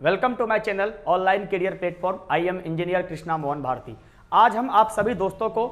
Welcome to my channel online career platform. I am engineer Krishna Mohan Bharti. आज हम आप सभी दोस्तों को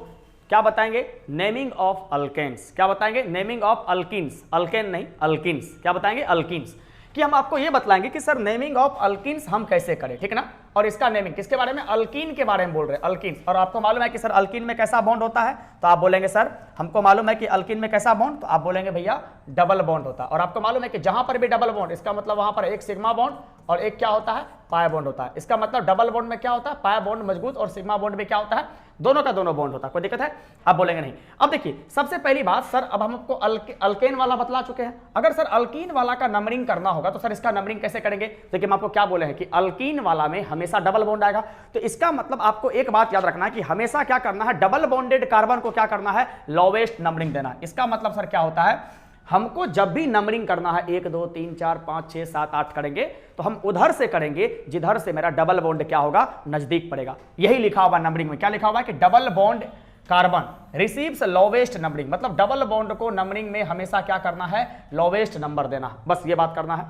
क्या बताएंगे? Naming of alkanes. क्या बताएंगे? Naming of alkynes. अल्केन नहीं, अल्किन्स। क्या बताएंगे? अल्किन्स। कि हम आपको ये बतलाएंगे कि सर नेमिंग ऑफ अल्किन्स हम कैसे करें, ठीक है ना। और इसका नेमिंग किसके बारे में? अल्कीन के बारे में बोल रहे हैं, अल्किन्स। और आपको मालूम है कि सर अल्कीन में कैसा बॉन्ड होता है, तो आप बोलेंगे सर हमको मालूम है कि अल्कीन में कैसा बॉन्ड, तो आप बोलेंगे भैया डबल बॉन्ड होता है। और आपको मालूम है कि जहां पर भी डबल बॉन्ड, इसका मतलब वहां पर एक सिग्मा बॉन्ड और एक क्या होता है? पाई बॉन्ड होता है। इसका मतलब डबल बॉन्ड में क्या होता है? पाई बॉन्ड मजबूत और सिग्मा बॉन्ड में क्या होता है? दोनों का दोनों बॉन्ड होता है। कोई दिक्कत है? आप बोलेंगे नहीं। अब देखिए सबसे पहली बात, सर अब हम आपको अल्केन वाला बतला चुके हैं। अगर सर अल्कीन वाला का नंबरिंग करना होगा तो सर इसका नंबरिंग कैसे करेंगे? देखिए हम आपको क्या बोले हैं कि अल्कीन वाला में हमेशा डबल बॉन्ड आएगा। तो इसका मतलब आपको एक बात याद रखना है कि हमेशा क्या करना है? डबल बॉन्डेड कार्बन को क्या करना है? लोवेस्ट नंबरिंग देना है। इसका मतलब सर क्या होता है? हमको जब भी नंबरिंग करना है 1 2 3 4 5 6 7 8 करेंगे तो हम उधर से करेंगे जिधर से मेरा डबल बॉन्ड क्या होगा? नजदीक पड़ेगा। यही लिखा हुआ नंबरिंग में, क्या लिखा हुआ है कि double bond carbon receives lowest numbering. मतलब डबल बॉन्ड को नंबरिंग में हमेशा क्या करना है? लोवेस्ट नंबर देना। बस ये बात करना है।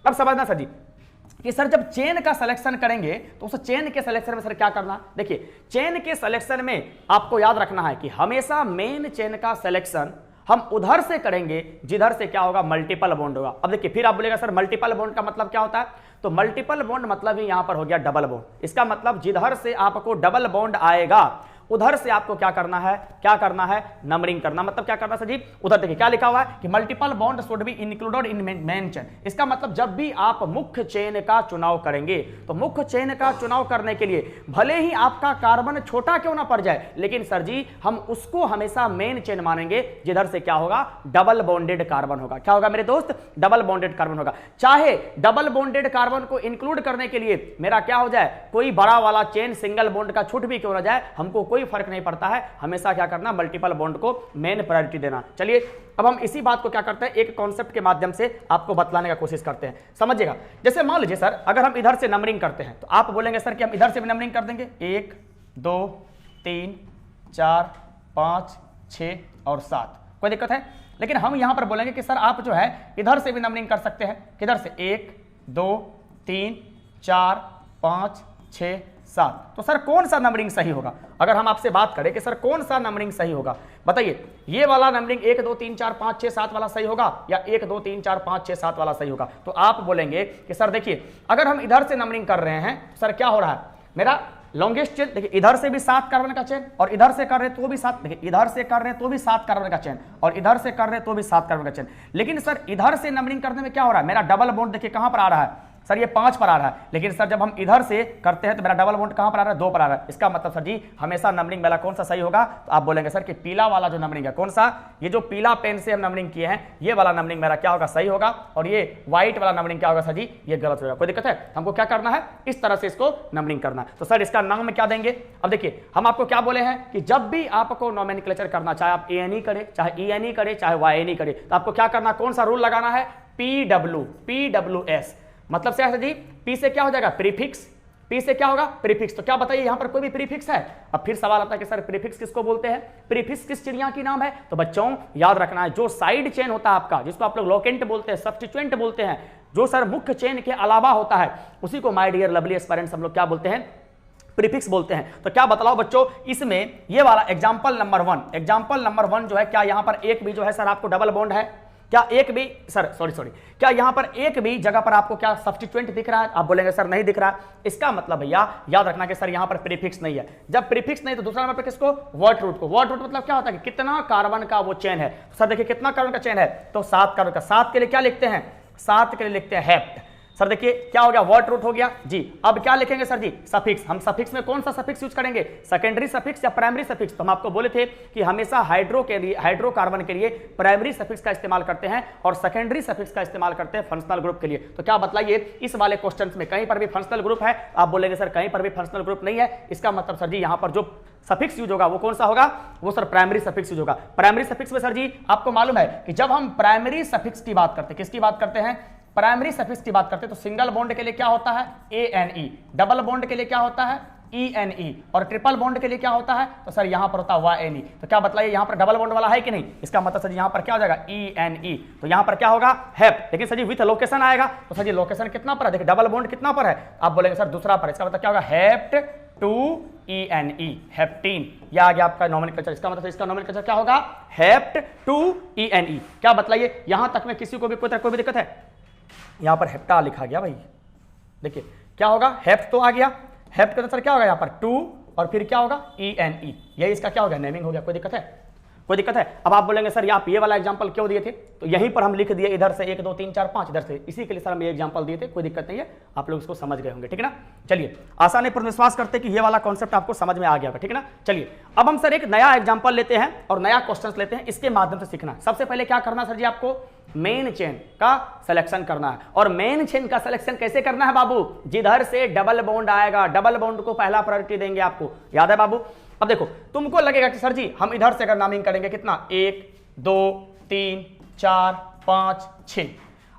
अब समझना सर जी कि सर जब चेन का सिलेक्शन करेंगे तो उस चेन के सिलेक्शन में सर क्या करना है? देखिए चेन के सिलेक्शन में आपको याद रखना है कि हमेशा मेन चेन का सिलेक्शन हम उधर से करेंगे जिधर से क्या होगा? मल्टीपल बॉन्ड होगा। अब देखिए फिर आप बोलेगा सर मल्टीपल बॉन्ड का मतलब क्या होता है? तो मल्टीपल बॉन्ड मतलब ही यहां पर हो गया डबल बॉन्ड। इसका मतलब जिधर से आपको डबल बॉन्ड आएगा उधर से आपको क्या करना है? क्या करना है? नंबरिंग करना। मतलब क्या करना सर जी? उधर देखिए क्या लिखा हुआ है कि multiple bond should be included in main chain. इसका मतलब जब भी आप मुख्य चेन का चुनाव करेंगे तो मुख्य चेन का चुनाव करने के लिए भले ही आपका कार्बन छोटा क्यों ना पड़ जाए, लेकिन सर जी हम उसको हमेशा मेन चेन मानेंगे जिधर से क्या होगा? डबल बॉन्डेड कार्बन होगा। क्या होगा मेरे दोस्त? डबल बॉन्डेड कार्बन होगा। चाहे डबल बॉन्डेड कार्बन को इंक्लूड करने के लिए मेरा क्या हो जाए? कोई बड़ा वाला चेन सिंगल बॉन्ड का छूट भी क्यों ना जाए, हमको कोई फर्क नहीं पड़ता है। हमेशा क्या करना? मल्टीपल बॉन्ड को मेन प्रायोरिटी देना। चलिए अब हम इसी बात को क्या करते हैं? एक कॉन्सेप्ट के माध्यम से आपको बतलाने का कोशिश करते हैं। समझिएगा। जैसे मान लीजिए सर अगर हम इधर से नंबरिंग करते हैं तो आप बोलेंगे सर कि हम इधर से भी नंबरिंग कर देंगे 1 2 3 4 5 6 और 7। कोई दिक्कत है? लेकिन हम यहां पर बोलेंगे कि सर आप जो है इधर से भी नंबरिंग कर सकते हैं। किधर से? 1 2 3 4 5 6 7। तो सर कौन सा नंबरिंग सही होगा? अगर हम आपसे बात करें कि सर कौन सा नंबरिंग सही होगा, बताइए। ये वाला नंबरिंग 1 2 3 4 5 6 7 वाला सही होगा या 1 2 3 4 5 6 7 वाला सही होगा? तो आप बोलेंगे कि सर देखिए अगर हम इधर से नंबरिंग कर रहे हैं तो सर क्या हो रहा है? मेरा लॉन्गेस्ट चेन देखिए इधर से भी 7 कार्बन का चेन और इधर से कर रहे तो भी 7, देखिए इधर से कर रहे तो भी 7 कार्बन का चेन और इधर से कर रहे तो भी 7 कार्बन का चेन। लेकिन सर इधर से नंबरिंग करने में क्या हो रहा है? मेरा डबल बॉन्ड देखिए कहां पर आ रहा है? सर ये 5 पर आ रहा है। लेकिन सर जब हम इधर से करते हैं तो मेरा डबल बॉन्ड कहां पर आ रहा है? 2 पर आ रहा है। इसका मतलब सर जी हमेशा नंबरिंग वाला कौन सा सही होगा? तो आप बोलेंगे सर कि पीला वाला जो नंबरिंग है, कौन सा? ये जो पीला पेन से हम नंबरिंग किए हैं ये वाला नंबरिंग मेरा क्या होगा? सही होगा। और ये व्हाइट वाला नंबरिंग क्या होगा सर जी? ये गलत होगा। कोई दिक्कत है? हमको क्या करना है? इस तरह से इसको नंबरिंग करना है। तो सर इसका नाम में क्या देंगे? अब देखिए हम आपको क्या बोले हैं कि जब भी आपको नोमेनक्लेचर करना, चाहे आप ANE करें, चाहे ENE करें, चाहे YNE करें, तो आपको क्या करना? कौन सा रूल लगाना है? PWS। मतलब से सर जी P से क्या हो जाएगा? प्रीफिक्स। P से क्या होगा? प्रीफिक्स। तो क्या बताइए यहां पर कोई भी प्रीफिक्स है? अब फिर सवाल आता है कि सर प्रीफिक्स किसको बोलते हैं? प्रीफिक्स किस चिड़िया की नाम है? तो बच्चों याद रखना है जो साइड चेन होता है आपका, जिसको आप लोग लोकेंट बोलते हैं, सब्स्टिट्यूएंट बोलते हैं, जो सर मुख्य चेन के अलावा होता है, उसी को माय डियर लवली एस्पायरेंट्स हम लोग क्या बोलते हैं? प्रीफिक्स बोलते हैं। तो क्या बतलाओ बच्चों इसमें ये वाला एग्जांपल नंबर 1 जो है, क्या यहां पर एक भी जो है सर आपको डबल बॉन्ड है? क्या एक भी सर सॉरी क्या यहां पर एक भी जगह पर आपको क्या सब्स्टिट्यूएंट दिख रहा है? आप बोलेंगे सर नहीं दिख रहा है। इसका मतलब भैया याद रखना कि सर यहां पर प्रीफिक्स नहीं है। जब प्रीफिक्स नहीं तो दूसरा नंबर पर किसको? वर्ड रूट को। वर्ड रूट मतलब क्या होता है कि कितना कार्बन का वो चेन है। सर देखिए कितना कार्बन का चेन है? तो 7 कार्बन का। 7 के लिए क्या लिखते हैं? 7 के लिए लिखते हैं हेप्ट। सर देखिए क्या हो गया? वर्ड रूट हो गया जी। अब क्या लिखेंगे सर जी? सफिक्स। हम सफिक्स में कौन सा सफिक्स यूज करेंगे? सेकेंडरी सफिक्स या प्राइमरी सफिक्स? तो हम आपको बोले थे कि हमेशा हाइड्रोकार्बन के लिए प्राइमरी सफिक्स का इस्तेमाल करते हैं और सेकेंडरी सफिक्स का इस्तेमाल करते हैं फंक्शनल ग्रुप के लिए। तो क्या बतलाइए इस वाले क्वेश्चन में कहीं पर भी फंक्शनल ग्रुप है? आप बोलेंगे सर कहीं पर भी फंक्शनल ग्रुप नहीं है। इसका मतलब सर जी यहां पर जो सफिक्स यूज होगा वो कौन सा होगा? वो सर प्राइमरी सफिक्स यूज होगा। प्राइमरी सफिक्स में सर जी आपको मालूम है कि जब हम प्राइमरी सफिक्स की बात करते हैं, किसकी बात करते हैं? प्राइमरी सफिक्स की बात करते हैं, तो सिंगल बॉन्ड के लिए क्या होता है? ANE। डबल बॉन्ड के लिए क्या होता है? ENE, और ट्रिपल बॉन्ड के लिए क्या होता है, तो सर यहां पर होता है YNE। तो क्या बताइए यहां पर डबल बॉन्ड वाला है कि नहीं, इसका मतलब सर यहां पर क्या हो जाएगा ENE, तो यहां पर क्या होगा हेप्ट। लेकिन सर जी विथ लोकेशन आएगा, तो सर जी लोकेशन कितना पर है, देखिए डबल बॉन्ड कितना पर है, आप बोलेंगे सर दूसरा पर, इसका मतलब क्या होगा हेप्ट टू ENE, हेप्टीन। यह आ गया आपका नोमेनक्लेचर, इसका मतलब इसका नोमेनक्लेचर क्या होगा हेप्ट टू ENE। क्या बतलाइए यहां तक में किसी को भी कोई भी दिक्कत है, यहां पर हेप्टा लिखा गया भाई, देखिए क्या होगा हेप्ट तो आ गया, हेप्ट का सर क्या होगा यहां पर 2 और फिर क्या होगा ENE, यही इसका क्या हो गया नेमिंग हो गया। कोई दिक्कत है, कोई दिक्कत है। अब आप बोलेंगे सर आप ये वाला एग्जांपल क्यों दिए थे, तो यहीं पर हम लिख दिए इधर से 1 2 3 4 5 इधर से, इसी के लिए सर हम ये एग्जांपल दिए थे। कोई दिक्कत नहीं है, आप लोग इसको समझ गए होंगे, ठीक है ना। चलिए आसानी पर विश्वास करते कि ये वाला कॉन्सेप्ट आपको समझ में आ गया होगा, ठीक है ना। चलिए अब हम सर एक नया एग्जांपल लेते हैं और नया क्वेश्चन लेते हैं, इसके माध्यम से सीखना। सबसे पहले क्या करना सर जी, आपको मेन चेन का सिलेक्शन करना है। और मेन चेन का सिलेक्शन कैसे करना है बाबू, जिधर से डबल बॉन्ड आएगा, डबल बॉन्ड को पहला प्रायोरिटी देंगे, आपको याद है बाबू। अब देखो तुमको लगेगा कि सर जी हम इधर से अगर नामिंग करेंगे कितना 1 2 3 4 5 6,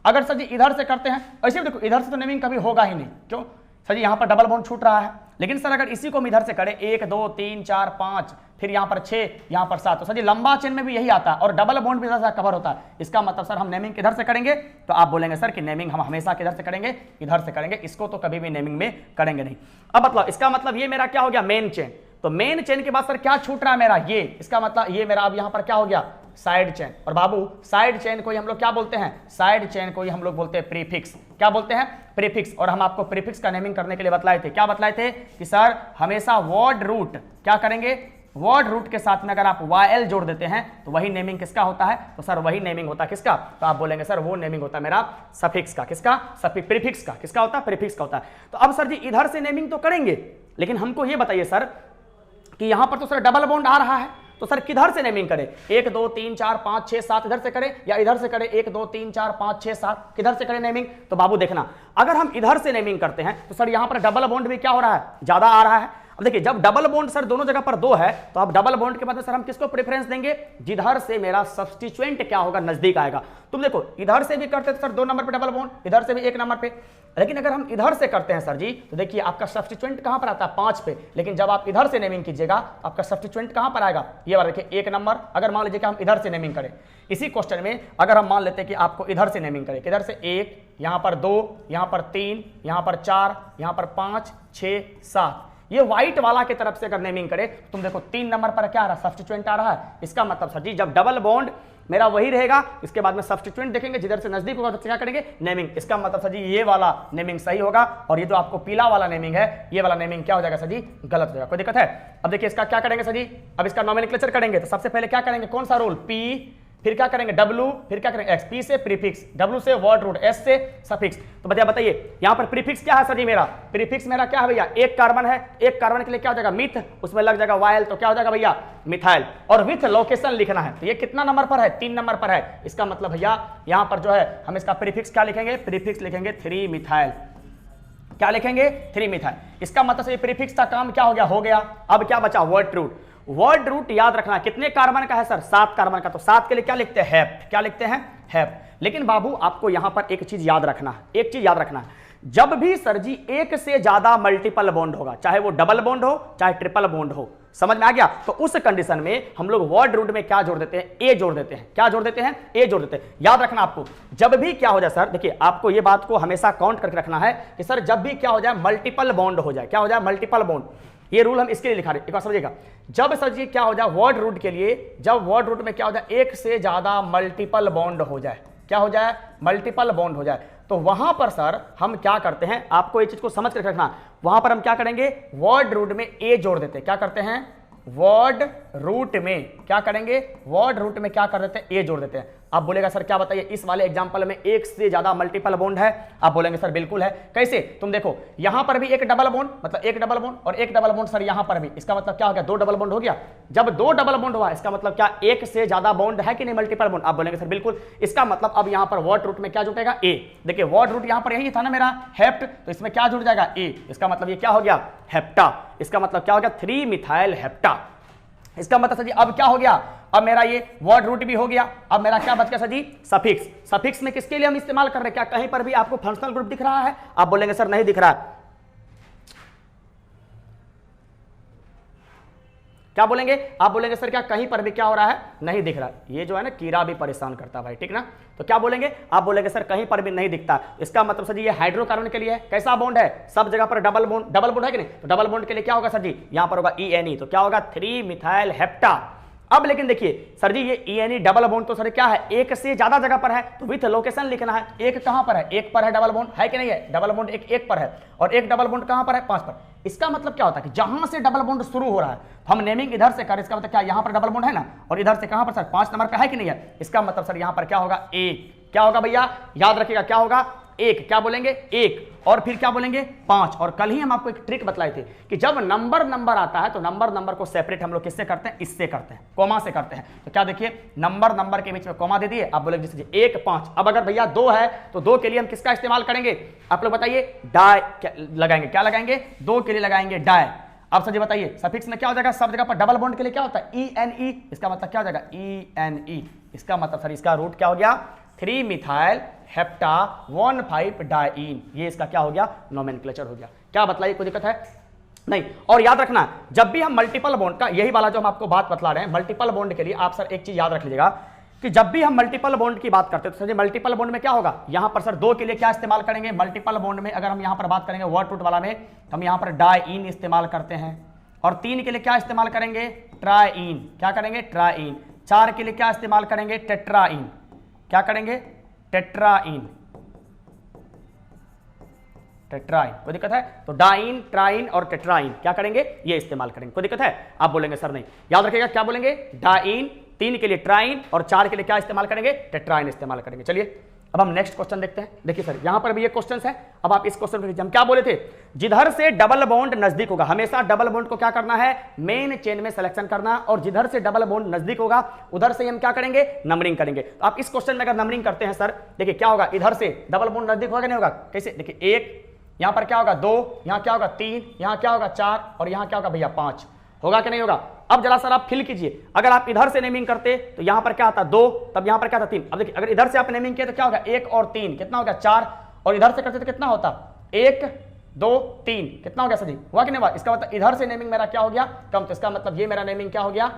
अगर सर जी इधर से करते हैं, ऐसे देखो इधर से तो नेमिंग कभी होगा ही नहीं, क्यों सर जी यहां पर डबल बॉन्ड छूट रहा है। लेकिन सर अगर इसी को हम इधर से करें 1 2 3 4 5 फिर यहां पर 6 यहां पर 7, तो सर जी लंबा चेन में भी यही आता है और डबल बॉन्ड भी इधर से कवर होता है। इसका मतलब सर हम नेमिंग किधर से करेंगे, तो आप बोलेंगे सर कि नेमिंग हम हमेशा किधर से करेंगे, इधर से करेंगे, इसको तो कभी भी नेमिंग में करेंगे नहीं। अब मतलब इसका मतलब ये मेरा क्या हो गया मेन चेन, तो मेन चेन के बाद सर क्या छूट रहा है मेरा ये, इसका मतलब ये मेरा अब यहां पर क्या हो गया साइड चेन। और बाबू साइड चेन को हम लोग क्या बोलते हैं, साइड चेन को हम लोग बोलते हैं प्रीफिक्स। क्या बोलते हैं प्रीफिक्स। और हम आपको प्रीफिक्स का नेमिंग करने के लिए बतलाए थे, क्या बतलाए थे कि सर हमेशा वर्ड रूट क्या करेंगे, वर्ड रूट के साथ में अगर आप YL जोड़ देते हैं तो वही नेमिंग किसका होता है, तो सर वही नेमिंग होता है किसका, तो आप बोलेंगे सर वो नेमिंग होता है मेरा सफिक्स का। किसका, प्रीफिक्स का। किसका होता है, प्रीफिक्स का होता है। तो अब सर जी इधर से नेमिंग तो करेंगे, लेकिन हमको ये बताइए सर कि यहां पर तो सर डबल बॉन्ड आ रहा है, तो सर किधर से नेमिंग करें, 1 2 3 4 5 6 7 इधर से करें या इधर से करें 1 2 3 4 5 6 7, किधर से करें नेमिंग। तो बाबू देखना अगर हम इधर से नेमिंग करते हैं तो सर यहां पर डबल बॉन्ड भी क्या हो रहा है, ज्यादा आ रहा है। अब देखिए जब डबल बॉन्ड सर दोनों जगह पर 2 है, तो अब डबल बॉन्ड के बाद में सर हम किसको प्रेफरेंस देंगे, जिधर से मेरा सब्स्टिट्यूएंट क्या होगा नजदीक आएगा। तुम देखो इधर से भी करते सर 2 नंबर पे डबल बॉन्ड, इधर से भी 1 नंबर पे, लेकिन अगर हम इधर से करते हैं सर जी तो देखिए आपका सब्स्टिट्यूएंट कहां पर आता है 5 पे, लेकिन जब आप इधर से नेमिंग कीजिएगा आपका सब्स्टिट्यूएंट कहां पर आएगा, ये वाला देखिए 1 नंबर। अगर मान लीजिए कि हम इधर से नेमिंग करें, इसी क्वेश्चन में अगर हम मान लेते हैं कि आपको इधर से नेमिंग करें, इधर से 1 यहां पर 2 यहां पर 3 यहां पर 4 यहां पर 5 6 7, ये व्हाइट वाला की तरफ से अगर नेमिंग करें तो तुम देखो 3 नंबर पर क्या आ रहा है, सब्स्टिट्यूएंट आ रहा है। इसका मतलब सर जी जब डबल बॉन्ड मेरा वही रहेगा, इसके बाद में सब्स्टिट्यूएंट देखेंगे, जिधर से नजदीक होगा तो क्या करेंगे नेमिंग। इसका मतलब सर जी ये वाला नेमिंग सही होगा और ये जो आपको पीला वाला नेमिंग है, ये वाला नेमिंग क्या हो जाएगा सर जी गलत हो जाएगा। कोई दिक्कत है। अब देखिए इसका क्या करेंगे सर जी, अब इसका नोमेनक्लेचर करेंगे तो सबसे पहले क्या करेंगे, कौन सा रूल, P, फिर क्या करेंगे W, फिर क्या करेंगे X, P से प्रीफिक्स, W से वर्ड रूट, S से सफिक्स। तो बताइए यहां पर प्रीफिक्स क्या है सर जी, मेरा प्रीफिक्स मेरा क्या है भैया, 1 कार्बन है, 1 कार्बन के लिए क्या हो जाएगा मिथ, उसमें लग जाएगा YL, तो क्या हो जाएगा भैया मिथाइल, और विथ लोकेशन लिखना है। तो ये कितना नंबर पर है, 3 नंबर पर है। इसका मतलब भैया यहां पर जो है हम इसका प्रीफिक्स क्या लिखेंगे, प्रीफिक्स लिखेंगे 3 मिथाइल। क्या लिखेंगे 3 मिथाइल। इसका मतलब ये प्रीफिक्स का काम क्या हो गया। अब क्या बचा वर्ड रूट। वर्ड रूट याद रखना कितने कार्बन का है सर, 7 कार्बन का, तो 7 के लिए क्या लिखते हैं हेप्ट। क्या लिखते हैं हेप्ट। लेकिन बाबू आपको यहां पर एक चीज याद रखना है, एक चीज याद रखना है, जब भी सर जी 1 से ज्यादा मल्टीपल बॉन्ड होगा, चाहे वो डबल बॉन्ड हो चाहे ट्रिपल बॉन्ड हो, समझ में आ गया, तो उस कंडीशन में हम लोग वर्ड रूट में क्या जोड़ देते हैं, ए जोड़ देते हैं। क्या जोड़ देते हैं, ए जोड़ देते हैं। याद रखना आपको जब भी क्या हो जाए सर, देखिए आपको ये बात को हमेशा काउंट करके रखना है कि सर जब भी क्या हो जाए मल्टीपल बॉन्ड हो जाए, क्या हो जाए मल्टीपल बॉन्ड, ये रूल हम इसके लिए लिखा रहे हैं, एक बार समझिएगा। जब सर जी क्या हो जाए वर्ड रूट के लिए, जब वर्ड रूट में क्या हो जाए 1 से ज्यादा मल्टीपल बॉन्ड हो जाए, क्या हो जाए मल्टीपल बॉन्ड हो जाए, तो वहां पर सर हम क्या करते हैं, आपको ये चीज को समझ कर रखना, वहां पर हम क्या करेंगे वर्ड रूट में ए जोड़ देते हैं। क्या करते हैं वर्ड रूट में क्या करेंगे, वर्ड रूट में क्या कर देते हैं ए जोड़ देते हैं। आप बोलेगा सर क्या बताइए इस वाले एग्जांपल में 1 से ज्यादा मल्टीपल बॉन्ड है, आप बोलेंगे सर बिल्कुल है। कैसे, तुम देखो यहां पर भी एक डबल बॉन्ड, मतलब एक डबल बॉन्ड और एक डबल बॉन्ड सर यहां पर भी, इसका मतलब क्या हो गया 2 डबल बॉन्ड हो गया। जब 2 डबल बॉन्ड हुआ इसका मतलब क्या 1 से ज्यादा बॉन्ड है कि नहीं मल्टीपल बॉन्ड, आप बोलेंगे सर बिल्कुल। इसका मतलब अब यहां पर वर्ड रूट में क्या जुटेगा ए। देखिए वर्ड रूट यहां पर यही था ना मेरा हेप्ट, तो इसमें क्या जुड़ जाएगा ए। इसका मतलब ये क्या हो गया हेप्टा। इसका मतलब क्या हो गया 3 मिथाइल हेप्टा। इसका मतलब सर जी अब क्या हो गया, अब मेरा ये वर्ड रूट भी हो गया, अब मेरा क्या बच गया सर जी सफिक्स। सफिक्स में किसके लिए हम इस्तेमाल कर रहे हैं, क्या कहीं पर भी आपको फंक्शनल ग्रुप दिख रहा है, आप बोलेंगे सर नहीं दिख रहा है। क्या बोलेंगे? आप बोलेंगे सर क्या कहीं पर भी क्या हो रहा है, नहीं दिख रहा। ये जो है ना कीड़ा भी परेशान करता है भाई, ठीक ना। तो क्या बोलेंगे? आप बोलेंगे सर कहीं पर भी नहीं दिखता, इसका मतलब सर जी ये हाइड्रोकार्बन के लिए है। कैसा बॉन्ड है? सब जगह पर डबल बॉन्ड है कि नहीं? तो डबल बॉन्ड के लिए क्या होगा सर जी? यहां पर होगा ENE, तो क्या होगा 3 मिथाइल हेप्टा। अब लेकिन देखिए सर जी ये ENE डबल बॉन्ड तो सर क्या है, एक से ज्यादा जगह पर है, तो विथ लोकेशन लिखना है। एक कहां पर है? एक पर है डबल बॉन्ड, है कि नहीं है? डबल बॉन्ड एक पर है, और एक डबल बॉन्ड कहां पर है? 5 पर। इसका मतलब क्या होता है कि जहां से डबल बॉन्ड शुरू हो रहा है, हम नेमिंग इधर से कर, इसका मतलब क्या यहां पर डबल बॉन्ड है ना, और इधर से कहां पर सर 5 नंबर पे है कि नहीं है? इसका मतलब सर यहां पर क्या होगा? एक। क्या होगा भैया? याद रखिएगा क्या होगा? एक। क्या बोलेंगे? एक। और फिर क्या बोलेंगे? 5। और कल ही हम आपको एक ट्रिक बतलाए थे कि जब नंबर आता है तो नंबर को सेपरेट हम लोग किससे करते हैं? इससे करते हैं, कोमा से करते हैं। तो क्या देखिए नंबर के बीच में कोमा दे दिए, आप बोलेंगे जैसे 1 5। अब अगर भैया 2 है तो 2 के लिए हम किसका इस्तेमाल करेंगे? आप लोग बताइए, डाई लगाएंगे। क्या लगाएंगे? 2 के लिए लगाएंगे डाई। अब सर जी बताइए सफिक्स में क्या हो जाएगा? सब जगह पर डबल बॉन्ड के लिए क्या होता है? ENE। इसका मतलब क्या हो जाएगा? ENE। इसका मतलब सर इसका रूट क्या हो गया? 3 मिथाइल हेप्टा 1,5 डाइन। ये इसका क्या हो गया? नोमेनक्लेचर हो गया। क्या बतलाइए, कोई दिक्कत है? नहीं। और याद रखना जब भी हम मल्टीपल बॉन्ड का, यही वाला जो हम आपको बात बतला रहे हैं मल्टीपल बॉन्ड के लिए, आप सर एक चीज याद रख लीजिएगा कि जब भी हम मल्टीपल बॉन्ड की बात करते हैं तो सर मल्टीपल बॉन्ड में क्या होगा? यहां पर सर 2 के लिए क्या इस्तेमाल करेंगे? मल्टीपल बॉन्ड में अगर हम यहां पर बात करेंगे वर्ड रूट वाला में, हम यहां पर डाइन इस्तेमाल करते हैं। और 3 के लिए क्या इस्तेमाल करेंगे? ट्राइन। क्या करेंगे? ट्राइन। 4 के लिए क्या इस्तेमाल करेंगे? टेट्राइन। क्या करेंगे? टेट्राइन। कोई दिक्कत है? तो डाइन, ट्राइन और टेट्राइन क्या करेंगे? ये इस्तेमाल करेंगे। कोई दिक्कत है? आप बोलेंगे सर नहीं। याद रखिएगा क्या बोलेंगे? डाइन, 3 के लिए ट्राइन और 4 के लिए क्या इस्तेमाल करेंगे? टेट्राइन इस्तेमाल करेंगे। चलिए अब हम नेक्स्ट क्वेश्चन देखते हैं। देखिए सर यहां पर भी ये क्वेश्चन है। अब आप इस क्वेश्चन को हम क्या बोले थे? जिधर से डबल बॉन्ड नजदीक होगा, हमेशा डबल बॉन्ड को क्या करना है? मेन चेन में सिलेक्शन करना, और जिधर से डबल बॉन्ड नजदीक होगा उधर से हम क्या करेंगे? नंबरिंग करेंगे। तो आप इस क्वेश्चन में अगर नंबरिंग करते हैं सर, देखिए क्या होगा? इधर से डबल बॉन्ड नजदीक होगा कि नहीं होगा? कैसे? देखिए 1, यहां पर क्या होगा? 2, यहां क्या होगा? 3, यहां क्या होगा? 4, और यहां क्या होगा भैया? 5 होगा कि नहीं होगा? अब जरा सर आप फिल कीजिए, अगर आप इधर से नेमिंग करते तो यहां पर क्या आता? 2, तब यहां पर क्या था? 3। अब देखिए अगर इधर से आप नेमिंग किए तो क्या होगा? 1 और 3 कितना हो गया? 4, और इधर से करते तो कितना होता? 1 2 3 कितना हो गया सर जी? हुआ कि नहीं हुआ? इसका मतलब इधर से नेमिंग मेरा क्या हो गया? कम। तो इसका मतलब ये मेरा नेमिंग क्या हो गया?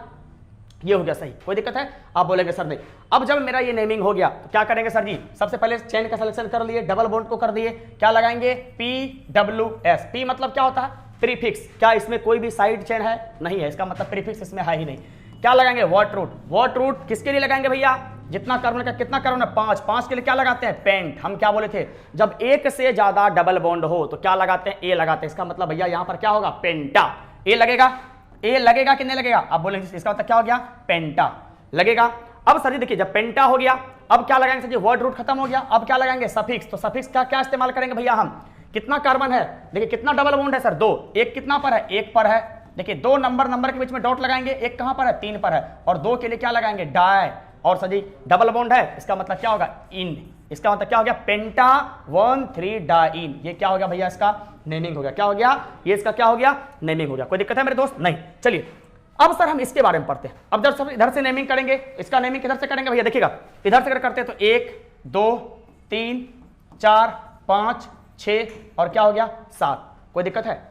ये हो गया सही। कोई दिक्कत है? आप बोलेंगे सर नहीं। अब जब मेरा ये नेमिंग हो गया तो क्या करेंगे सर जी? सबसे पहले चेन का सिलेक्शन कर लिए, डबल बॉन्ड को कर दिए, क्या लगाएंगे? PWS। P मतलब क्या होता है? प्रीफिक्स। क्या इसमें कोई भी साइड चेन है? नहीं है, इसका मतलब प्रीफिक्स इसमें है ही नहीं। क्या लगाएंगे? Word root. वर्ड रूट किसके लिए लगाएंगे भैया? जितना कार्बन का कितना कार्बन है? 5। 5 के लिए क्या लगाते हैं? पेंट। हम क्या बोले थे? जब एक से ज्यादा डबल बॉन्ड हो तो क्या लगाते हैं? ए लगाते हैं। इसका मतलब भैया यहां पर क्या होगा? पेंटा। ए लगेगा। ए लगेगा कि नहीं लगेगा? आप बोलेंगे इसका मतलब क्या हो गया? पेंटा लगेगा। अब सर जी देखिए जब पेंटा हो गया अब क्या लगाएंगे सर जी? वर्ड रूट खत्म हो गया, अब क्या लगाएंगे? सफिक्स। तो सफिक्स का क्या इस्तेमाल करेंगे भैया हम? कितना कार्बन है? देखिए कितना डबल बॉन्ड है सर? 2। एक कितना पर है? 1 पर है। देखिए 2 नंबर के बीच में डॉट लगाएंगे, एक कहां पर है? 3 पर है, और 2 के लिए क्या लगाएंगे? डाई। और सर जी डबल बॉन्ड है, इसका मतलब क्या होगा? इन। इसका मतलब क्या हो गया? पेंटा 1,3 डाइन। ये क्या हो गया भैया? इसका नेमिंग हो गया। क्या हो गया? ये इसका क्या हो गया? नेमिंग हो गया। कोई दिक्कत है मेरे दोस्त? नहीं। चलिए अब सर हम इसके बारे में पढ़ते हैं। अब जब सब इधर से नेमिंग करेंगे, इसका नेमिंग किधर से करेंगे भैया? देखिएगा इधर से अगर करते हैं तो 1 2 3 4 5 6 और क्या हो गया? 7। कोई दिक्कत है?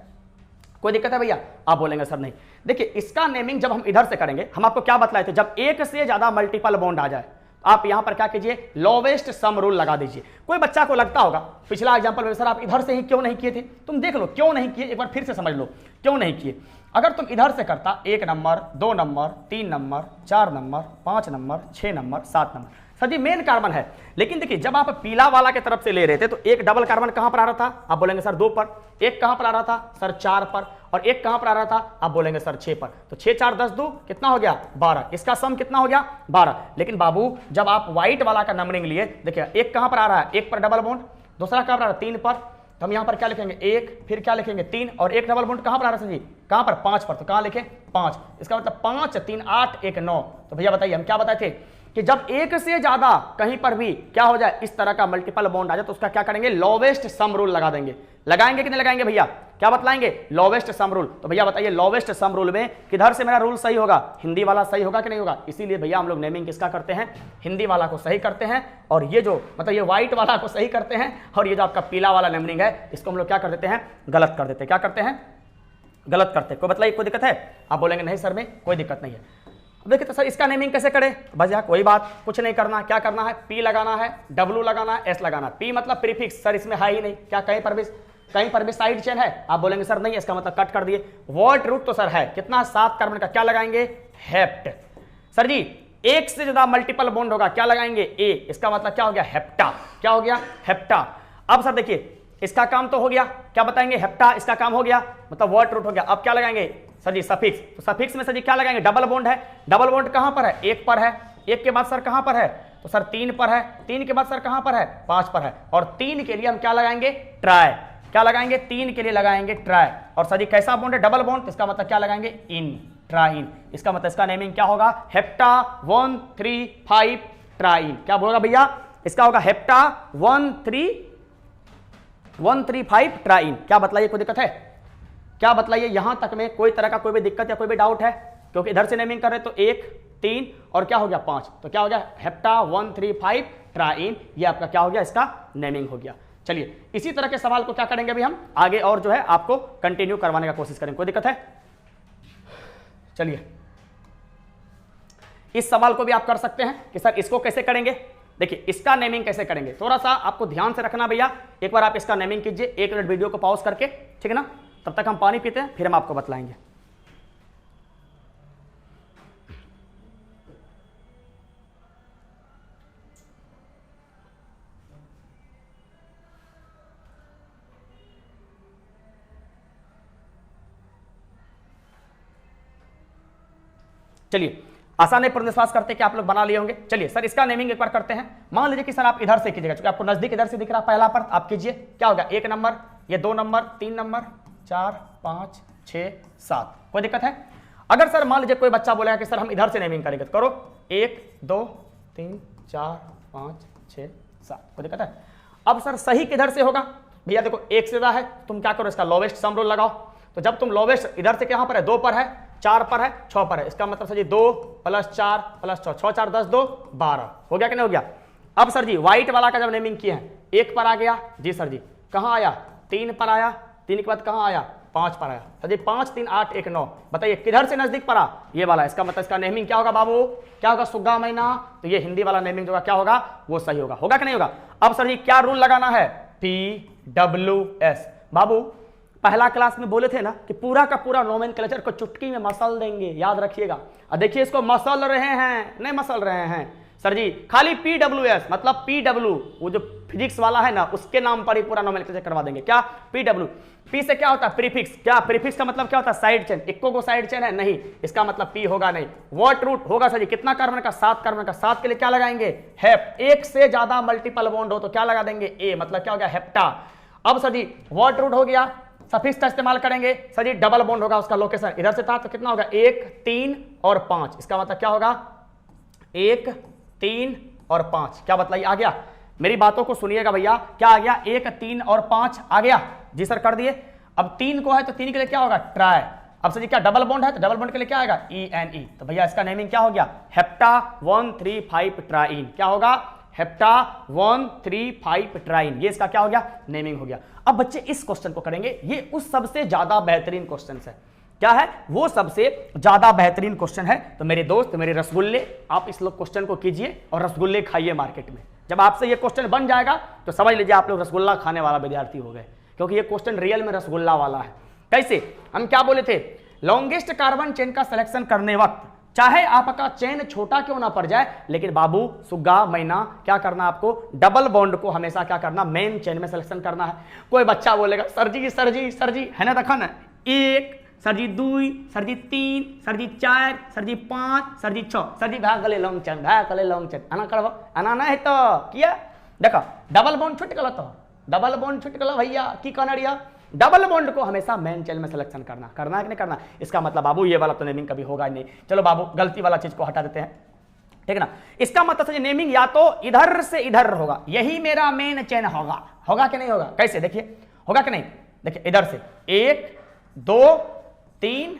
कोई दिक्कत है भैया? आप बोलेंगे सर नहीं। देखिए इसका नेमिंग जब हम इधर से करेंगे, हम आपको क्या बतलाए थे? जब एक से ज्यादा मल्टीपल बॉन्ड आ जाए आप यहां पर क्या कीजिए? लोवेस्ट सम रूल लगा दीजिए। कोई बच्चा को लगता होगा पिछला एग्जांपल में सर आप इधर से ही क्यों नहीं किए थे? तुम देख लो क्यों नहीं किए, एक बार फिर से समझ लो क्यों नहीं किए। अगर तुम इधर से करता 1 number 2 number 3 number 4 number 5 number 6 number 7 number, sir ji main carbon है। लेकिन देखिए जब आप पीला वाला के तरफ से ले रहे थे तो एक डबल कार्बन कहां पर आ रहा था? आप बोलेंगे सर 2 पर। एक कहां पर आ रहा था? सर 4 पर। और एक कहां पर आ रहा था? आप बोलेंगे सर 6 पर। तो 6 4 10 2 कितना हो गया? 12। इसका सम कितना हो गया? 12। लेकिन बाबू जब आप व्हाइट वाला का नंबरिंग लिए, देखिए एक कहां पर आ रहा है? 1 पर डबल बॉन्ड, दूसरा कहां पर आ रहा है? 3 पर। तो हम यहां पर क्या लिखेंगे? 1, फिर क्या लिखेंगे? 3, और एक डबल बॉन्ड कहां पर आ रहा है सर जी? कहां पर? 5 पर। तो कहां लिखे? 5। इसका मतलब 5 3 8 1 9। तो भैया बताइए हम क्या बताए थे कि जब एक से ज्यादा कहीं पर भी क्या हो जाए, इस तरह का मल्टीपल बॉन्ड आ जाए तो उसका क्या करेंगे? लोवेस्ट सम रूल लगा देंगे। लगाएंगे कि नहीं लगाएंगे भैया? क्या बतलाएंगे? Lowest sum rule. तो भैया बताइए लोवेस्ट सम रूल में किधर से मेरा रूल सही होगा? हिंदी वाला सही होगा कि नहीं होगा? इसीलिए भैया हम लोग नेमिंग किसका करते हैं? हिंदी वाला को सही करते हैं। और ये जो मतलब ये व्हाइट वाला को सही करते हैं, और ये जो आपका पीला वाला नेमिंग है इसको हम लोग क्या कर देते हैं? गलत कर देते हैं। क्या करते हैं? गलत करते हैं। कोई बताइए कोई दिक्कत है? आप बोलेंगे नहीं सर में कोई दिक्कत नहीं है। अब देखिए तो सर इसका नेमिंग कैसे करें? बस यहाँ कोई बात कुछ नहीं करना, क्या करना है, पी लगाना है, डब्ल्यू लगाना है, एस लगाना है। पी मतलब प्रीफिक्स, सर इसमें है ही नहीं, क्या कहीं पर भी साइड चेन है? आप बोलेंगे सर नहीं, इसका मतलब कट कर दिए। वर्ड रूट तो सर है कितना, 7 कार्बन का, क्या लगाएंगे, हेप्ट। सर जी एक से ज्यादा मल्टीपल बॉन्ड होगा, क्या लगाएंगे, ए, इसका मतलब क्या हो गया, हेप्टा। क्या हो गया, हेप्टा। अब सर देखिए इसका काम तो हो गया, क्या बताएंगे, हेप्टा, इसका काम हो गया, मतलब वर्ड रूट हो गया। अब क्या लगाएंगे सर जी, सफिक्स। तो सफिक्स में सर जी क्या लगाएंगे, डबल बॉन्ड है। डबल बॉन्ड कहां पर है, 1 पर है। 1 के बाद सर कहां पर है, तो सर 3 पर है। 3 के बाद सर कहां पर है, 5 पर है। और 3 के लिए हम क्या लगाएंगे, ट्राई। क्या लगाएंगे, 3 के लिए लगाएंगे ट्राई। और सर जी कैसा बॉन्ड है, डबल बॉन्ड, इसका मतलब क्या लगाएंगे, इन, ट्राइन। इसका मतलब इसका नेमिंग क्या होगा, हेप्टा 1,3,5 ट्राइन। क्या बोलेगा भैया, इसका होगा हेप्टा 1,3,5 ट्राइन। क्या बतलाइए कोई दिक्कत है, क्या बतलाइए, यहां तक में कोई तरह का कोई भी दिक्कत या कोई भी डाउट है? क्योंकि इधर से नेमिंग कर रहे तो 1, 3 और क्या हो गया 5, तो क्या हो गया, हेप्टा 1,3,5 ट्राइन। ये आपका क्या हो गया, इसका नेमिंग हो गया। चलिए इसी तरह के सवाल को क्या करेंगे अभी हम आगे, और जो है आपको कंटिन्यू करवाने का कोशिश करेंगे। कोई दिक्कत है? चलिए इस सवाल को भी आप कर सकते हैं कि सर इसको कैसे करेंगे। देखिए इसका नेमिंग कैसे करेंगे, थोड़ा सा आपको ध्यान से रखना भैया। एक बार आप इसका नेमिंग कीजिए, 1 मिनट वीडियो को पॉज करके, ठीक है ना। तब तक हम पानी पीते हैं, फिर हम आपको बतलाएंगे। चलिए आसान है, विश्वास करते हैं कि आप लोग बना लिए होंगे। चलिए सर इसका नेमिंग एक बार करते हैं। मान लीजिए कि सर आप इधर से कीजिएगा, क्योंकि आपको नजदीक इधर से दिख रहा है, पहला पर आप कीजिए। क्या होगा, 1 नंबर, ये 2 नंबर, 3 नंबर, 4, 5, 6, 7। कोई दिक्कत है? अगर सर मान लीजिए कोई बच्चा बोलेगा कि सर हम इधर से नेमिंग करेंगे, तो करो 1, 2, 3, 4, 5, 6, 7। कोई दिक्कत है? अब सर सही किधर से होगा भैया, देखो 1 से ज्यादा है, तुम क्या करो, इसका लोवेस्ट सम रूल लगाओ। तो जब तुम लोवेस्ट इधर से कहां पर है, 2 पर है, 4 पर है, 6 पर है, इसका मतलब सर जी 2 + 4 + 6, 6 4 10 2 12। हो गया कि नहीं हो गया? अब सर जी व्हाइट वाला का जब नेमिंग किए हैं, 1 पर आ गया जी सर जी, कहां आया, 3 पर आया, 3 के बाद कहां आया, 5 पर आया सर जी, 5 3 8 1 9। बताइए किधर से नजदीक पड़ा, ये वाला। इसका मतलब इसका नेमिंग क्या होगा बाबू, क्या होगा, सुग्गा मैना। तो ये हिंदी वाला नेमिंग जो क्या होगा वो सही होगा। होगा कि नहीं होगा? अब सर जी क्या रूल लगाना है, PWS। बाबू पहला क्लास में बोले थे ना कि पूरा का पूरा नोमेनक्लेचर को चुटकी में मसल देंगे, याद रखिएगा। और देखिए इसको मसल रहे हैं, नहीं मसल रहे हैं सर जी, खाली PWS मतलब PW, वो जो फिजिक्स वाला है ना उसके नाम पर ही पूरा नोमेनक्लेचर करवा देंगे। क्या, PW। P से क्या होता है, प्रीफिक्स। क्या प्रीफिक्स का मतलब क्या होता है, साइड चेन। इक्को को साइड चेन है नहीं, इसका मतलब P होगा नहीं। वर्ड रूट होगा सर जी, कितना कार्बन का, 7 कार्बन का। 7 के लिए क्या लगाएंगे, हेप। 1 से ज्यादा मल्टीपल बॉन्ड हो तो क्या लगा देंगे, A, मतलब क्या हो गया, हेप्टा। अब सर जी वर्ड रूट हो गया, सफिक्स का इस्तेमाल करेंगे सर जी, डबल बॉन्ड होगा, उसका लोकेशन इधर से था तो कितना होगा, 1 3 और 5। इसका मतलब क्या होगा, 1 3 और 5। क्या बतलाइए, आ गया? मेरी बातों को सुनिएगा भैया, क्या आ गया, 1 3 और 5 आ गया जी सर, कर दिए। अब 3 को है तो 3 के लिए क्या होगा, ट्राई। अब सर जी क्या डबल बॉन्ड है तो डबल बॉन्ड के लिए क्या आएगा, ENE। तो भैया इसका नेमिंग क्या हो गया, हेप्टा 1,3,5 ट्राइन। क्या होगा, हेप्टा 1,3,5 ट्राइन। ये इसका क्या हो गया, नेमिंग हो गया। अब बच्चे इस क्वेश्चन को करेंगे, ये उस सबसे ज्यादा बेहतरीन क्वेश्चन है। क्या है वो सबसे ज्यादा बेहतरीन क्वेश्चन है। तो मेरे दोस्त, मेरे रसगुल्ले, आप इस लोग क्वेश्चन को कीजिए और रसगुल्ले खाइए मार्केट में। जब आपसे ये क्वेश्चन बन जाएगा तो समझ लीजिए आप लोग रसगुल्ला खाने वाला विद्यार्थी हो गए, क्योंकि ये क्वेश्चन रियल में रसगुल्ला वाला है। कैसे, हम क्या बोले थे, लॉन्गेस्ट कार्बन चेन का सिलेक्शन करने वक्त चाहे आपका चेन छोटा क्यों ना पड़ जाए, लेकिन बाबू सुग्गा मैना क्या करना, आपको डबल बॉन्ड को हमेशा क्या करना, मेन चेन में सिलेक्शन करना है। कोई बच्चा बोलेगा सर जी सर जी सर जी, है ना, देखा ना, 1 सर जी 2 सर जी 3 सर जी 4 सर जी 5 सर जी 6 सर जी भाग गले लॉन्ग चेन, भाग गले लॉन्ग चेन, आना करबो आना ना है तो किया देखा, डबल बॉन्ड छूट गला, तो डबल बॉन्ड छूट गला भैया, की कहना, डबल बॉन्ड को हमेशा मेन चेन में सिलेक्शन करना है कि नहीं करना। इसका मतलब बाबू ये वाला तो नेमिंग कभी होगा नहीं। चलो बाबू गलती वाला चीज को हटा देते हैं, ठीक है ना। इसका मतलब है नेमिंग या तो इधर से इधर होगा, यही मेरा मेन चेन होगा। होगा कि नहीं होगा, कैसे देखिए, होगा कि नहीं, देखिए इधर से 1 2 3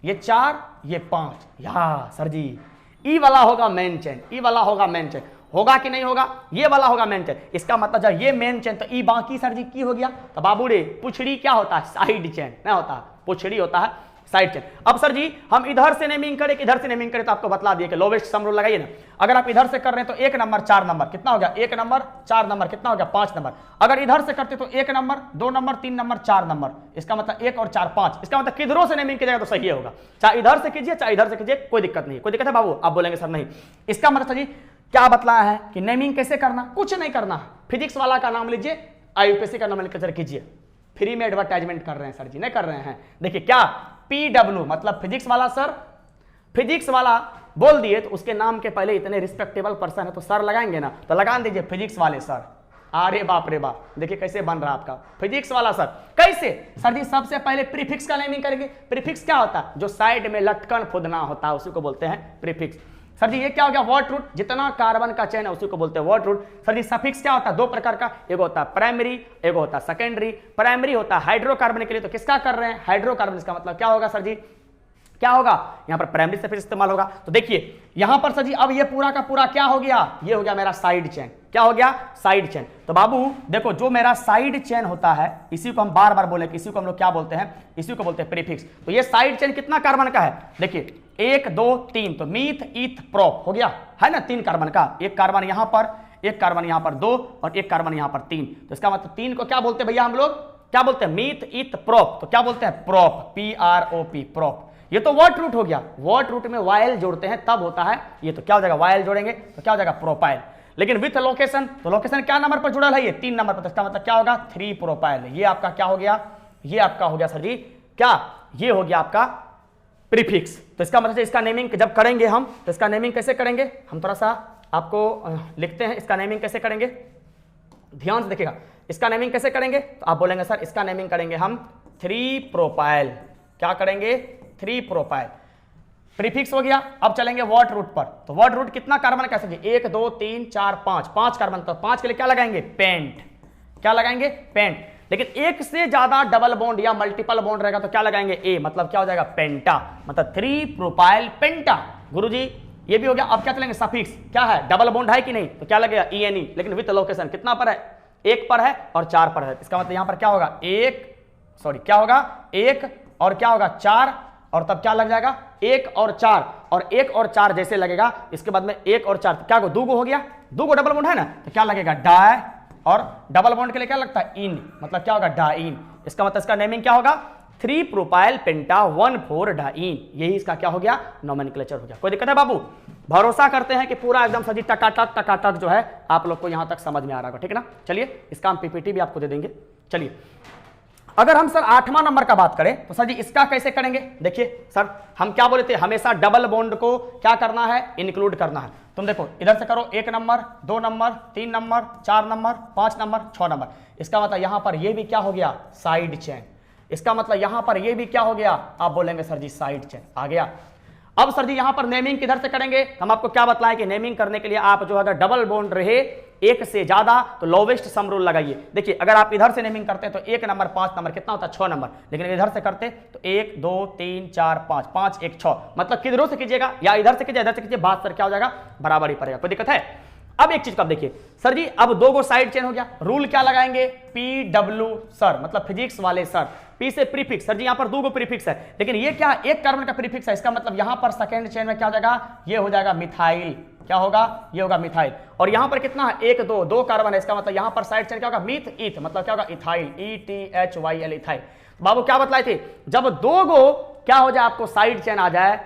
ये 4 ये 5, या सर जी ई वाला होगा मेन चेन, ई वाला होगा मेन चेन। होगा कि नहीं होगा, ये वाला होगा मेन चेन। इसका मतलब जब ये मेन चेन तो ई बाकी सर जी की हो गया। तो बाबू रे पुछड़ी क्या होता है, साइड चेन नहीं होता, पुछड़ी होता है साइड चेन। अब सर जी हम इधर से नेमिंग करें कि इधर से नेमिंग करें, तो आपको बतला दिए कि लोवेस्ट सम रूल लगाइए ना। अगर आप इधर से कर रहे हैं तो 1 नंबर 4 नंबर कितना हो गया, 1 नंबर 4 नंबर कितना हो गया 5 नंबर। अगर इधर से करते तो 1 नंबर 2 नंबर 3 नंबर 4 नंबर, इसका मतलब 1 और 4 5। इसका मतलब किधरों से नेमिंग कीजिएगा तो सही होगा, चाहे इधर से कीजिए चाहे इधर से कीजिए, कोई दिक्कत नहीं। कोई दिक्कत है बाबू? आप बोलेंगे सर नहीं। इसका मतलब सर जी क्या बतलाया है कि नेमिंग कैसे करना, कुछ नहीं करना। फिजिक्स वाला का नाम लीजिए, आईयूपीएससी का नोमेनक्लेचर कीजिए। फ्री में एडवर्टाइजमेंट कर रहे हैं सर जी, नहीं कर रहे हैं। देखिए क्या PW मतलब फिजिक्स वाला सर, फिजिक्स वाला बोल दिए तो उसके नाम के पहले इतने रिस्पेक्टेबल पर्सन है तो सर लगाएंगे ना, तो लगा दीजिए फिजिक्स वाले सर। अरे बाप रे बाप, देखिए कैसे बन रहा है आपका फिजिक्स वाला सर। कैसे सर जी? सबसे पहले प्रीफिक्स का नेमिंग करेंगे। प्रीफिक्स क्या होता है? जो साइड में लटकन खुदना होता है उसी को बोलते हैं प्रीफिक्स। सर जी ये क्या हो गया? वर्ड रूट, जितना कार्बन का चेन है उसी को बोलते हैं वर्ड रूट। सर जी सफिक्स क्या होता है? 2 प्रकार का, एक होता है प्राइमरी, एक होता है सेकेंडरी। प्राइमरी होता है हाइड्रोकार्बन के लिए, तो किसका कर रहे हैं? हाइड्रोकार्बन। इसका मतलब क्या होगा सर जी? क्या होगा? यहां पर प्राइमरी सफिक्स इस्तेमाल होगा। तो देखिए यहां पर सर जी अब ये पूरा का पूरा क्या हो गया? ये हो गया मेरा साइड चेन। क्या हो गया? Side chain. तो बाबू देखो जो मेरा साइड चेन होता है इसी को हम बार बार बोले, इसी को हम लोग क्या बोलते हैं? इसी को बोलते हैं प्रीफिक्स। तो ये साइड चेन कितना कार्बन का है? देखिए 1 2 3, तो मीथ ईथ प्रोप हो गया है ना, 3 कार्बन का। एक कार्बन यहां पर, एक कार्बन यहां पर 2 और एक कार्बन यहां पर 3। तो इसका मतलब 3 को क्या बोलते हैं भैया हम लोग? क्या बोलते हैं? Meth eth prop. तो क्या बोलते हैं? Prop, PROP prop. ये तो वर्ड रूट हो गया। वर्ड रूट में वायल जोड़ते हैं तब होता है ये, तो क्या हो जाएगा? वायल जोड़ेंगे तो क्या हो जाएगा? प्रोपाइल। लेकिन विथ लोकेशन, तो लोकेशन क्या नंबर पर जुड़ा है? ये 3 नंबर पर। तो इसका मतलब क्या होगा? 3 प्रोपाइल। ये आपका क्या हो गया? ये आपका हो गया सर जी क्या? ये हो गया आपका प्रीफिक्स। तो इसका मतलब इसका नेमिंग जब करेंगे हम, तो इसका नेमिंग कैसे करेंगे? हम थोड़ा सा आपको लिखते हैं इसका नेमिंग कैसे करेंगे, ध्यान से देखिएगा। इसका नेमिंग कैसे करेंगे? तो आप बोलेंगे सर इसका नेमिंग करेंगे हम 3 प्रोपाइल। क्या करेंगे? 3 प्रोपाइल। प्रीफिक्स हो गया। अब चलेंगे वर्ड रूट पर। तो वर्ड रूट कितना कार्बन का? 1 2 3 4 5, 5 कार्बन। तो 5 के लिए क्या लगाएंगे? पेंट। क्या लगाएंगे? पेंट। लेकिन एक से ज्यादा डबल बॉन्ड या मल्टीपल बॉन्ड रहेगा तो क्या लगाएंगे? ए, मतलब क्या हो जाएगा? पेंटा, मतलब 3 प्रोपाइल पेंटा। गुरुजी ये भी हो गया। अब क्या चलेंगे? सफिक्स। क्या है? डबल बॉन्ड है कि नहीं, तो क्या लगेगा? ENE। लेकिन विथ लोकेशन कितना पर है? 1 पर है और 4 पर है। इसका मतलब यहां पर क्या होगा? 1 और क्या होगा? 4, और तब क्या लग जाएगा? 1 और 4, और 1 और 4 जैसे लगेगा इसके बाद में 1 और 4 क्या हो? 2 हो गया। 2 डबल बॉन्ड है ना, तो क्या लगेगा? डाई। और डबल बॉन्ड के लिए क्या लगता है? इन, मतलब क्या होगा? डाइन। इसका मतलब इसका नेमिंग क्या होगा? 3 प्रोपाइल पेंटा 1,4 डाइन। यही इसका क्या हो गया? नोमेनक्लेचर हो गया। कोई दिक्कत है बाबू? भरोसा करते हैं कि पूरा एकदम सजी टकाटक जो है आप लोग को यहां तक समझ में आ रहा होगा, ठीक है ना। चलिए इसका हम PPT भी आपको दे देंगे। चलिए अगर हम सर 8वां नंबर का बात करें तो सर जी इसका कैसे करेंगे? देखिए सर हम क्या बोले थे? हमेशा डबल बॉन्ड को क्या करना है? इंक्लूड करना है। तुम देखो इधर से करो 1 number 2 number 3 number 4 number 5 number 6 number. इसका मतलब यहां पर ये भी क्या हो गया? Side chain. इसका मतलब यहां पर ये भी क्या हो गया? आप बोलेंगे सर जी साइड चेन आ गया। अब सर जी यहां पर नेमिंग किधर से करेंगे? हम आपको क्या बताएं कि नेमिंग करने के लिए आप जो अगर डबल बॉन्ड रहे 1 से ज्यादा तो लोवेस्ट सम रूल लगाइए। देखिए अगर आप इधर से नेमिंग करते हैं तो 1 नंबर 5 नंबर कितना होता है? 6 नंबर। लेकिन इधर से करते तो 1 2 3 4 5, 5 1 6, मतलब किधरों से कीजिएगा या इधर से कीजिए इधर से कीजिए, बात सर क्या हो जाएगा? बराबर ही पड़ेगा। कोई दिक्कत है? अब एक चीज का देखिए सर जी, अब 2 साइड चेन हो गया। रूल क्या लगाएंगे? PW सर, मतलब फिजिक्स वाले सर। P से प्रीफिक्स। सर जी यहां पर 2 प्रीफिक्स है, लेकिन ये क्या? 1 कार्बन का प्रीफिक्स है। इसका मतलब यहां पर सेकेंड चेन में क्या हो जाएगा? ये हो जाएगा मिथाइल। क्या होगा? ये होगा मिथाइल। और यहां पर कितना है? 1 2 कार्बन है। इसका मतलब यहां पर साइड चेन क्या होगा? मीथ ईथ, मतलब क्या होगा? Ethyl, ETHYL ethyl. बाबू क्या बतलाए थे? जब 2 क्या हो जाए आपको साइड चेन आ जाए,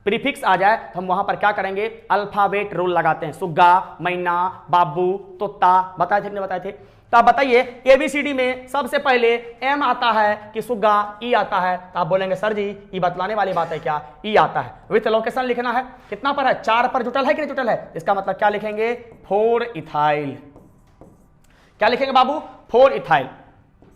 प्रीफिक्स आ जाए, तो हम वहां पर क्या करेंगे? अल्फाबेट रूल लगाते हैं। सुग्गा, मैना, बाबू, तोता, बताए थे नहीं बताए थे? तो आप बताइए ABCD में सबसे पहले M आता है कि सुग्गा, E आता है? तो आप बोलेंगे सर जी ये बतलाने वाली बात है क्या? E आता है। विथ लोकेशन लिखना है। कितना पर है? 4 पर जुटल है कि नहीं जुटल है? इसका मतलब क्या लिखेंगे? 4 इथाइल। क्या लिखेंगे बाबू? 4 इथाइल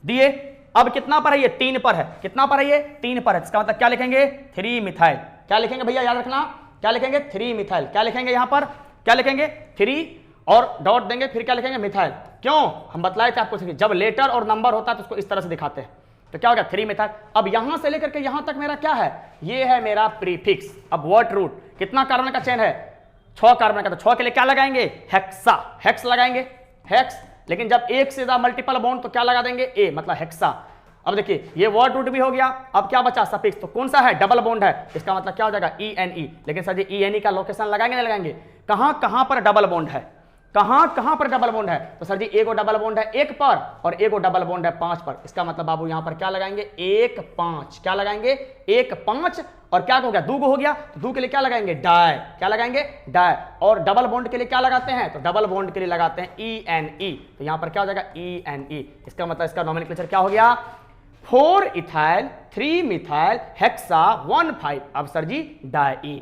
दिए। अब कितना पर है? ये 3 पर है। कितना पर है? ये 3 पर है। इसका मतलब क्या लिखेंगे? 3 मिथाइल। क्या लिखेंगे भैया? याद रखना क्या लिखेंगे? 3 मिथाइल। क्या लिखेंगे यहां पर? क्या लिखेंगे? 3 और डॉट देंगे, फिर क्या लिखेंगे? मिथाइल। क्यों? हम बतलाए थे आपको, जब लेटर और नंबर होता है तो उसको इस तरह से दिखाते हैं। तो क्या हो गया? 3 मिथाइल। अब यहां से लेकर के यहां तक मेरा क्या है? ये है मेरा प्रीफिक्स। अब वर्ड रूट कितना कार्बन का चेन है? 6 कार्बन का। तो 6 के लिए क्या लगाएंगे? हेक्सा। हेक्स लगाएंगे, हेक्स। लेकिन जब 1 से ज्यादा मल्टीपल बॉन्ड तो क्या लगा देंगे? ए, मतलब हेक्सा। अब देखिए ये वर्ड रूट भी हो गया, अब क्या बचा सफिक्स, तो कौन सा है, डबल बॉन्ड है, इसका मतलब क्या हो जाएगा ई एन ई। लेकिन सर जी ई एन ई का लोकेशन लगाएंगे नहीं लगाएंगे, कहां पर डबल बॉन्ड है, कहां पर डबल बॉन्ड है, तो सर जी एगो डबल बॉन्ड है 1 पर और एगो डबल बॉन्ड है 5 पर। इसका मतलब बाबू यहां पर क्या लगाएंगे 1 5, क्या लगाएंगे 1 5, और क्या हो गया 2 हो गया, तो 2 के लिए क्या लगाएंगे डाई, क्या लगाएंगे डाई, और डबल बॉन्ड के लिए क्या लगाते हैं, तो डबल बॉन्ड के लिए लगाते हैं ई एन ई, तो यहां पर क्या हो जाएगा ई एन ई। इसका मतलब इसका नोमेनक्लेचर क्या हो गया 4 इथाइल 3 मिथाइल हेक्सा 1 5। अब सर जी डाई,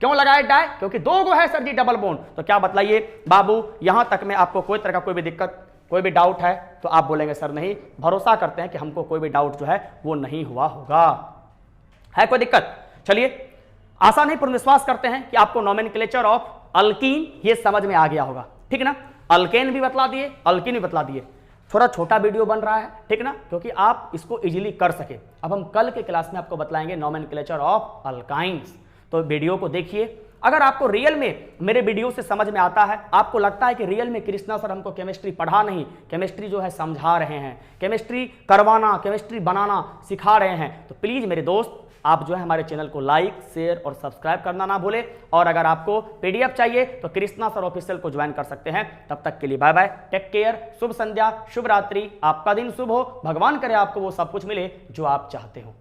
क्यों लगाए डाई, क्योंकि 2 गो है सर जी डबल बॉन्ड। तो क्या बतलाइए बाबू, यहां तक में आपको कोई तरह का कोई भी दिक्कत, कोई भी डाउट है तो आप बोलेंगे सर नहीं, भरोसा करते हैं कि हमको कोई भी डाउट जो है वो नहीं हुआ होगा, है कोई दिक्कत। चलिए आशा नहीं पूर्ण विश्वास करते हैं कि आपको नोमेनक्लेचर ऑफ अल्कीन ये समझ में आ गया होगा, ठीक ना। अल्केन भी बतला दिए, अल्कीन भी बतला दिए, थोड़ा छोटा वीडियो बन रहा है, ठीक ना, क्योंकि आप इसको इजीली कर सके। अब हम कल के क्लास में आपको बतलाएंगे नोमेनक्लेचर ऑफ अल्काइंस, तो वीडियो को देखिए। अगर आपको रियल में मेरे वीडियो से समझ में आता है, आपको लगता है कि रियल में कृष्णा सर हमको केमिस्ट्री पढ़ा नहीं, केमिस्ट्री जो है समझा रहे हैं, केमिस्ट्री करवाना, केमिस्ट्री बनाना सिखा रहे हैं, तो प्लीज मेरे दोस्त आप जो है हमारे चैनल को लाइक शेयर और सब्सक्राइब करना ना भूले। और अगर आपको पीडीएफ चाहिए तो कृष्णा सर ऑफिशियल को ज्वाइन कर सकते हैं। तब तक के लिए बाय बाय, टेक केयर, शुभ संध्या, शुभ रात्रि, आपका दिन शुभ हो, भगवान करे आपको वो सब कुछ मिले जो आप चाहते हो।